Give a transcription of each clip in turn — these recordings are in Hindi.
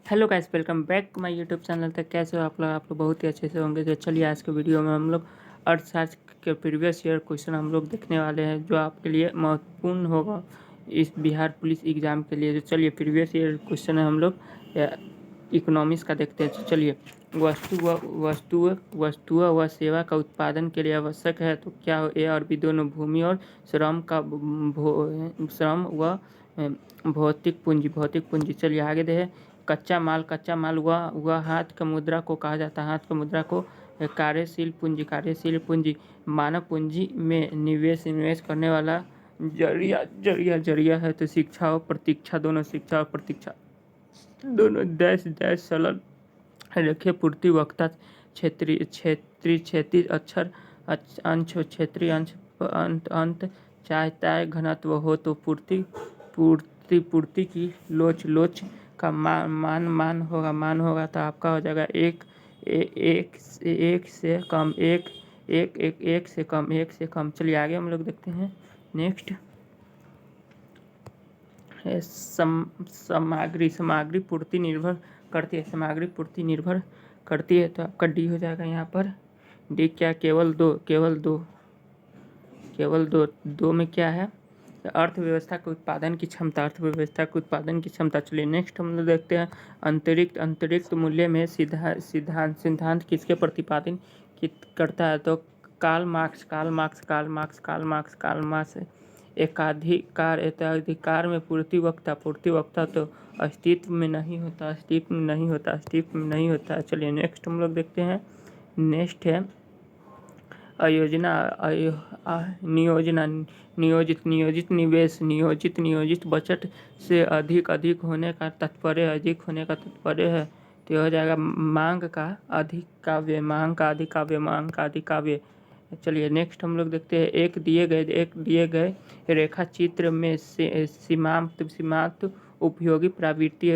Hello guys, welcome back to my YouTube channel. तक कैसे हो आप लोग बहुत ही अच्छे से होंगे। तो चलिए आज के वीडियो में हम लोग अर्थशास्त्र के प्रीवियस ईयर क्वेश्चन हम लोग देखने वाले हैं, जो आपके लिए महत्वपूर्ण होगा इस बिहार पुलिस एग्ज़ाम के लिए। तो चलिए प्रीवियस ईयर क्वेश्चन है हम लोग इकोनॉमिक्स का देखते हैं। तो चलिए वस्तुओं व सेवा का उत्पादन के लिए आवश्यक है तो क्या हो? ए और बी दोनों भूमि और श्रम व भौतिक पूंजी। चलिए आगे देखें। कच्चा माल वह हाथ का मुद्रा को कहा जाता है। हाथ का मुद्रा को कार्यशील पूंजी मानव पूंजी में निवेश करने वाला जरिया है। तो शिक्षा और प्रतीक्षा दोनों डैश डैश सरल रेखे पूर्ति वक्ता क्षेत्रीय अक्षर अंश क्षेत्रीय अंश अंत चाहे घनत्व हो तो पूर्ति की लोच का मान होगा। तो आपका हो जाएगा एक से कम। चलिए आगे हम लोग देखते हैं। नेक्स्ट है सामग्री पूर्ति निर्भर करती है। सामग्री पूर्ति निर्भर करती है तो आपका डी हो जाएगा यहाँ पर। डी क्या? केवल दो में क्या है? अर्थव्यवस्था के उत्पादन की क्षमता। चलिए नेक्स्ट हम लोग देखते हैं। अंतरिक्ष मूल्य में सिद्धांत किसके प्रतिपादन करता है? तो कार्ल मार्क्स। एकाधिकार में पूर्ति वक्ता तो अस्तित्व में नहीं होता। चलिए नेक्स्ट हम लोग देखते हैं। नेक्स्ट है नियोजित निवेश बजट से अधिक होने का तात्पर्य है। तो हो जाएगा मांग का अधिकाव्य। चलिए नेक्स्ट हम लोग देखते हैं। एक दिए गए रेखा चित्र में सीमांत उपयोगी प्रवृत्ति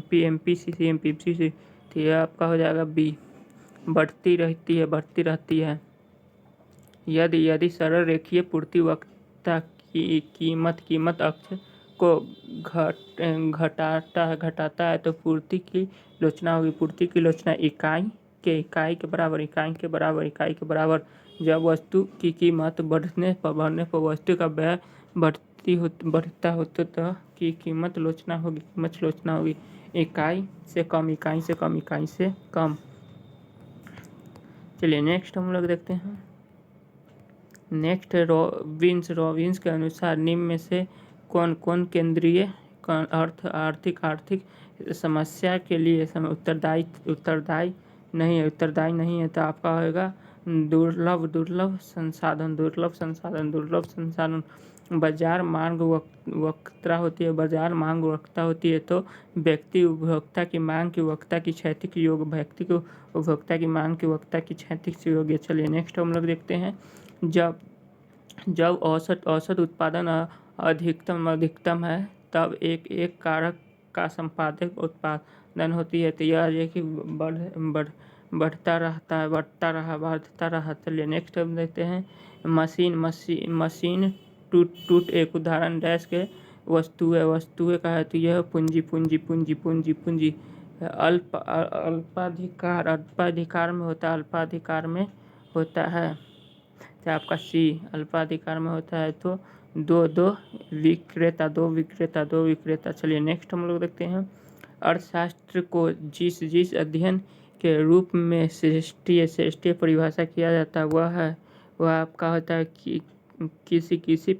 एमपीसी। तो यह आपका हो जाएगा बी। बढ़ती रहती है यदि सरल रेखीय पूर्ति वक्ता की कीमत अक्ष को घटाता है तो पूर्ति की लोचना होगी। इकाई के बराबर। जब वस्तु की कीमत बढ़ने पर वस्तु का व्यय बढ़ता हो तो की कीमत लोचना होगी। इकाई से कम। चलिए नेक्स्ट हम लोग देखते हैं। नेक्स्ट है रॉबिन्स के अनुसार निम्न में से कौन केंद्रीय आर्थिक समस्या के लिए उत्तरदायी नहीं है। तो आपका होगा दुर्लभ संसाधन। बाजार मांग वक्रता होती है तो व्यक्ति उपभोक्ता की मांग की वक्रता की क्षैतिज योग व्यक्ति को उपभोक्ता की मांग की वक्रता की क्षैतिज योग। चलिए नेक्स्ट हम लोग देखते हैं। जब औसत उत्पादन अधिकतम है तब एक कारक का संपादक उत्पादन होती है। तो यह है कि बढ़ता रहा। चलिए नेक्स्ट हम देखते हैं। मशीन टूट एक उदाहरण डैश के वस्तुएं का है। तो यह पूंजी अल्पाधिकार में होता है। तो आपका सी अल्पाधिकार में होता है। तो दो विक्रेता। चलिए नेक्स्ट हम लोग देखते हैं। अर्थशास्त्र को जिस अध्ययन के रूप में श्रेष्ठीय परिभाषा किया जाता है वह आपका होता है कि किसी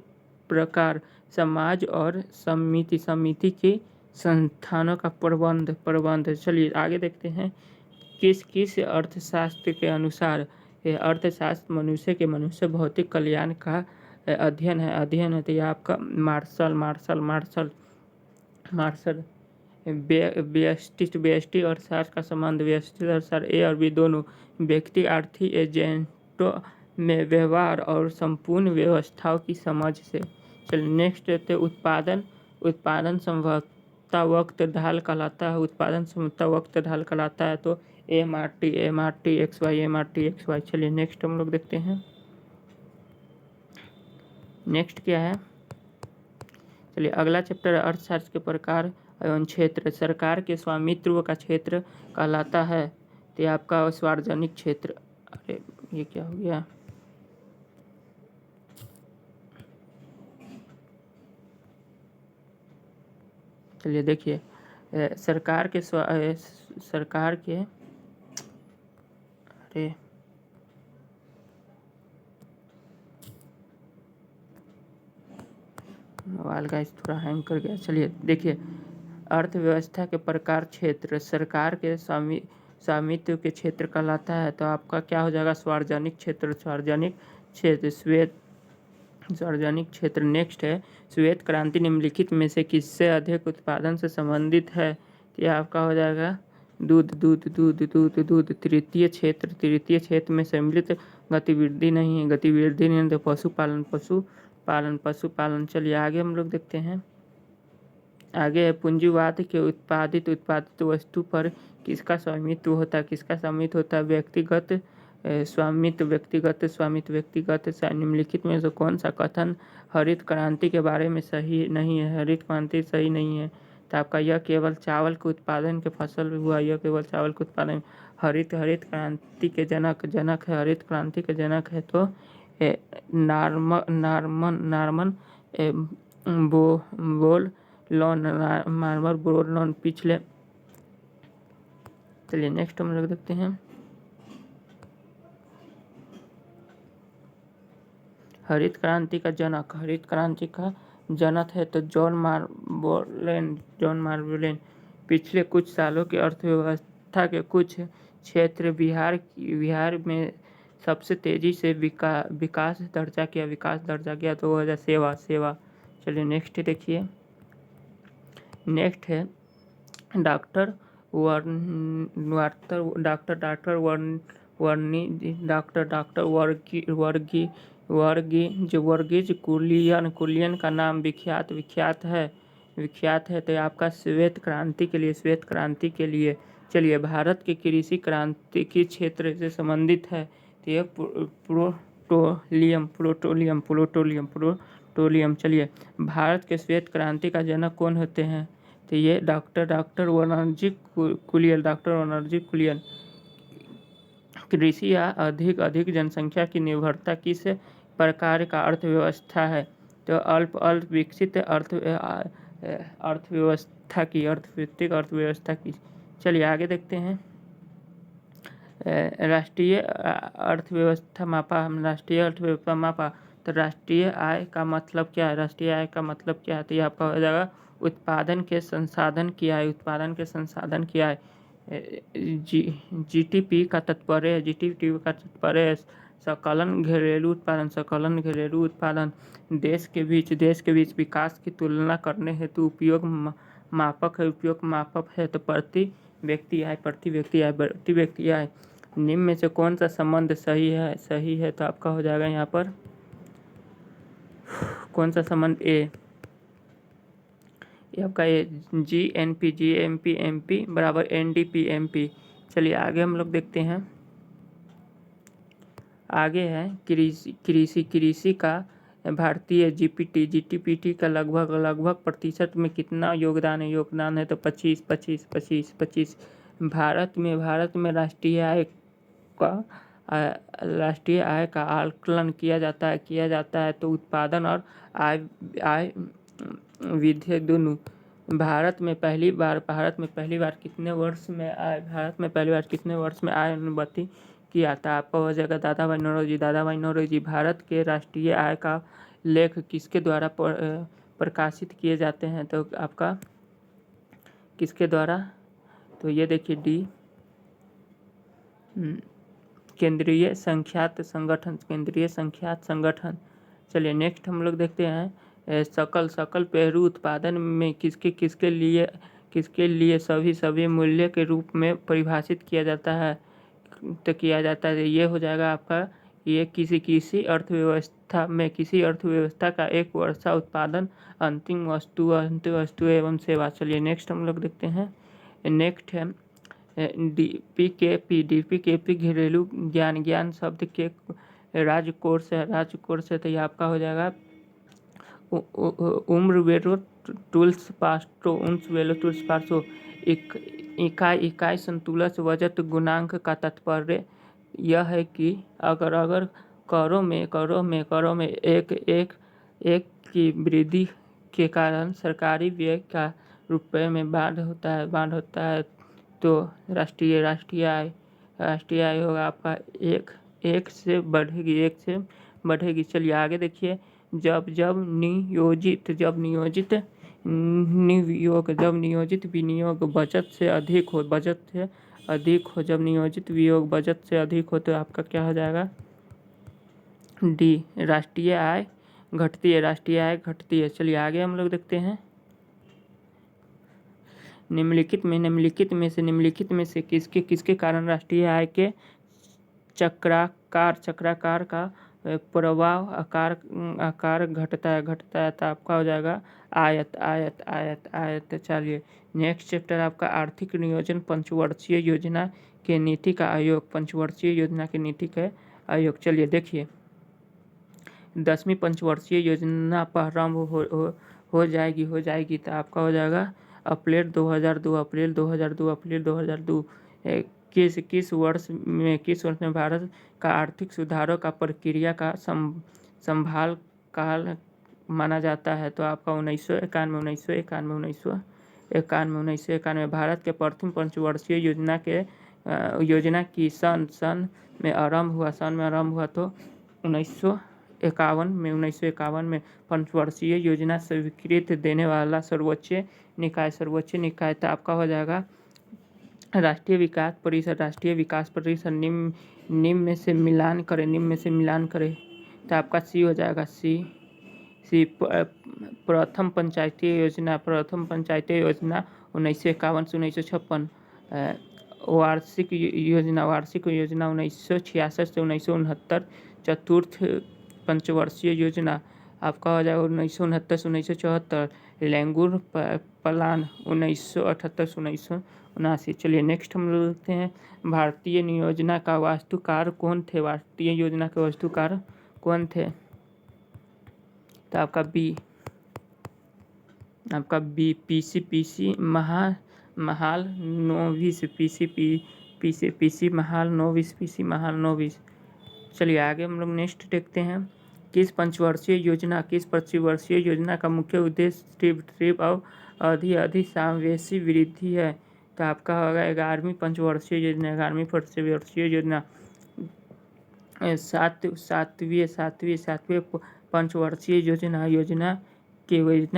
प्रकार समाज और समिति के संस्थानों का प्रबंध। चलिए आगे देखते हैं। किस अर्थशास्त्र के अनुसार अर्थशास्त्र मनुष्य भौतिक कल्याण का अध्ययन है। तो यह आपका मार्शल व्यष्टि और सार का संबंध। व्यष्टि और सार ए और बी दोनों व्यक्ति आर्थिक एजेंटों में व्यवहार और संपूर्ण व्यवस्थाओं की समझ से। चलिए नेक्स्ट है उत्पादन संभवता वक्त ढाल कहलाता है। तो एमआरटी एक्स वाई। चलिए नेक्स्ट हम लोग देखते हैं। नेक्स्ट क्या है? चलिए अगला चैप्टर अर्थशास्त्र के प्रकार एवं क्षेत्र सरकार के स्वामित्व का क्षेत्र कहलाता है। तो ये आपका सार्वजनिक क्षेत्र। अरे ये क्या हो गया? चलिए देखिए, सरकार के अरे मोबाइल का थोड़ा हैंग कर गया। चलिए देखिए, अर्थव्यवस्था के प्रकार क्षेत्र सरकार के स्वामित्व के क्षेत्र कहलाता है। तो आपका क्या हो जाएगा? सार्वजनिक क्षेत्र। सार्वजनिक क्षेत्र। नेक्स्ट है श्वेत क्रांति निम्नलिखित में से किससे अधिक उत्पादन से संबंधित है? तो यह आपका हो जाएगा दूध। तृतीय क्षेत्र में सम्मिलित गतिविधि नहीं है तो पशुपालन। चलिए आगे हम लोग देखते हैं। आगे है पूंजीवाद के उत्पादित वस्तु पर किसका स्वामित्व होता है? व्यक्तिगत स्वामित्व। निम्नलिखित में से कौन सा कथन हरित क्रांति के बारे में सही नहीं है? हरित क्रांति सही नहीं है। तो आपका यह केवल चावल के उत्पादन के फसल हुआ। यह केवल चावल के उत्पादन हरित क्रांति के जनक है। हरित क्रांति के जनक है तो नार्मन बोरलॉन पिछले। चलिए नेक्स्ट हम लोग देखते हैं। हरित क्रांति का जनक है तो जॉन मार्बोलेन। पिछले कुछ सालों की अर्थव्यवस्था के कुछ क्षेत्र बिहार में सबसे तेजी से विकास दर्जा गया तो वह सेवा। चलिए नेक्स्ट देखिए। नेक्स्ट है डॉक्टर वर्गीज कुरियन का नाम विख्यात है। तो आपका श्वेत क्रांति के लिए। चलिए भारत के कृषि क्रांति के क्षेत्र से संबंधित है। तो यह प्लूटोनियम। चलिए भारत के श्वेत क्रांति का जनक कौन होते हैं? तो ये डॉक्टर वर्नजी कुरियन। कृषि या अधिक जनसंख्या की निर्भरता किस प्रकार का अर्थव्यवस्था है? तो अल्प विकसित अर्थव्यवस्था की। चलिए आगे देखते हैं। राष्ट्रीय अर्थव्यवस्था मापा। तो राष्ट्रीय आय का मतलब क्या है? तो ये आपका हो जाएगा उत्पादन के संसाधन की आय। जीटीपी का तात्पर्य है सकलन घरेलू उत्पादन। देश के बीच विकास की तुलना करने हेतु उपयोग मापक है। तो प्रति व्यक्ति आय। निम्न में से कौन सा संबंध सही है? तो आपका हो जाएगा यहाँ पर कौन सा संबंध? ये आपका GNP बराबर NDP। चलिए आगे हम लोग देखते हैं। आगे है कृषि का भारतीय GDP का लगभग प्रतिशत में कितना योगदान है? तो 25। भारत में राष्ट्रीय आय का आकलन किया जाता है तो उत्पादन और आय वृद्धि दोनों। भारत में पहली बार कितने वर्ष में आय अनुबंधी किया था? आपका हो जाएगा दादा भाई नौरोजी। भारत के राष्ट्रीय आय का लेख किसके द्वारा प्रकाशित किए जाते हैं? तो आपका किसके द्वारा? तो ये देखिए डी केंद्रीय संख्यात संगठन। चलिए नेक्स्ट हम लोग देखते हैं। सकल पेहरू उत्पादन में किसके लिए सभी मूल्य के रूप में परिभाषित किया जाता है? ये हो जाएगा आपका ये किसी अर्थव्यवस्था का एक वर्षा उत्पादन अंतिम वस्तु एवं सेवा। चलिए नेक्स्ट हम लोग देखते हैं। नेक्स्ट है डीपीकेपी घरेलू ज्ञान शब्द के राजकोष है। तो ये आपका हो जाएगा टूल्स पास्टो उन्स वेलो टूल्स पास्टो इकाई संतुलन वजट गुणांक का तात्पर्य यह है कि अगर करों में एक की वृद्धि के कारण सरकारी व्यय का रुपये में बाढ़ होता है तो राष्ट्रीय आय होगा आपका एक से बढ़ेगी। चलिए आगे देखिए, जब विनियोग बचत से अधिक हो, जब नियोजित विनियोग बचत से अधिक हो तो आपका क्या हो जाएगा, डी, राष्ट्रीय आय घटती है। चलिए आगे हम लोग देखते हैं, निम्नलिखित में से किसके कारण राष्ट्रीय आय के चक्राकार का प्रभाव आकार घटता है तो आपका हो जाएगा आयत। चलिए नेक्स्ट चैप्टर आपका आर्थिक नियोजन पंचवर्षीय योजना के नीति का आयोग। चलिए देखिए, 10वीं पंचवर्षीय योजना प्रारंभ हो जाएगी तो आपका हो जाएगा अप्रैल 2002। किस वर्ष में भारत का आर्थिक सुधारों का प्रक्रिया का संभाल काल माना जाता है तो आपका 1991 भारत के प्रथम पंचवर्षीय योजना की सन में आरंभ हुआ तो 1951 में पंचवर्षीय योजना स्वीकृति देने वाला सर्वोच्च निकाय तो आपका हो जाएगा राष्ट्रीय विकास परिषद। निम्न में से मिलान करें तो आपका सी हो जाएगा, सी प्रथम पंचायती योजना 1951 से 1956, वार्षिक योजना 1966 से 1969, चतुर्थ पंचवर्षीय योजना आपका हो जाएगा 1969 से 1974, लैंगूर प्लान 1978 से 1979। चलिए नेक्स्ट हम लोग देखते हैं, भारतीय योजना का वास्तुकार कौन थे तो आपका बी पीसी महाल नोविस। चलिए आगे हम लोग नेक्स्ट देखते हैं, किस पंचवर्षीय योजना का मुख्य उद्देश्य तीव्र अवधि समावेशी वृद्धि है तो आपका होगा 11वीं पंचवर्षीय योजना। सातवीं पंचवर्षीय योजना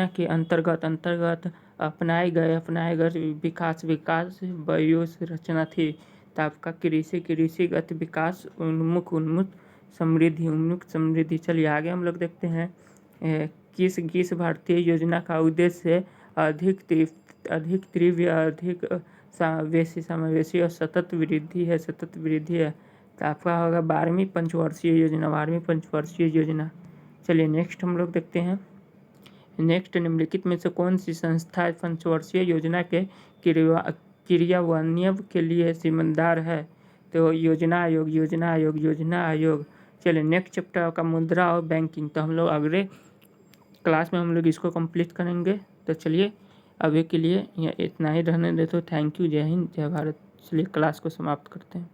के अंतर्गत अपनाए गए विकास रचना थी तो आपका कृषिगत विकास उन्मुख समृद्धि। चलिए आगे हम लोग देखते हैं, किस भारतीय योजना का उद्देश्य अधिक तीव्र अधिक समावेशी और सतत वृद्धि है तो आपका होगा 12वीं पंचवर्षीय योजना। चलिए नेक्स्ट हम लोग देखते हैं, निम्नलिखित में से कौन सी संस्था पंचवर्षीय योजना के क्रियान्वयन के लिए जिम्मेदार है तो योजना आयोग। चलिए नेक्स्ट चैप्टर का मुद्रा और बैंकिंग, तो हम लोग अगले क्लास में हम लोग इसको कंप्लीट करेंगे। तो चलिए अभी के लिए इतना ही रहने देते। थैंक यू, जय हिंद, जय भारत। चलिए क्लास को समाप्त करते हैं।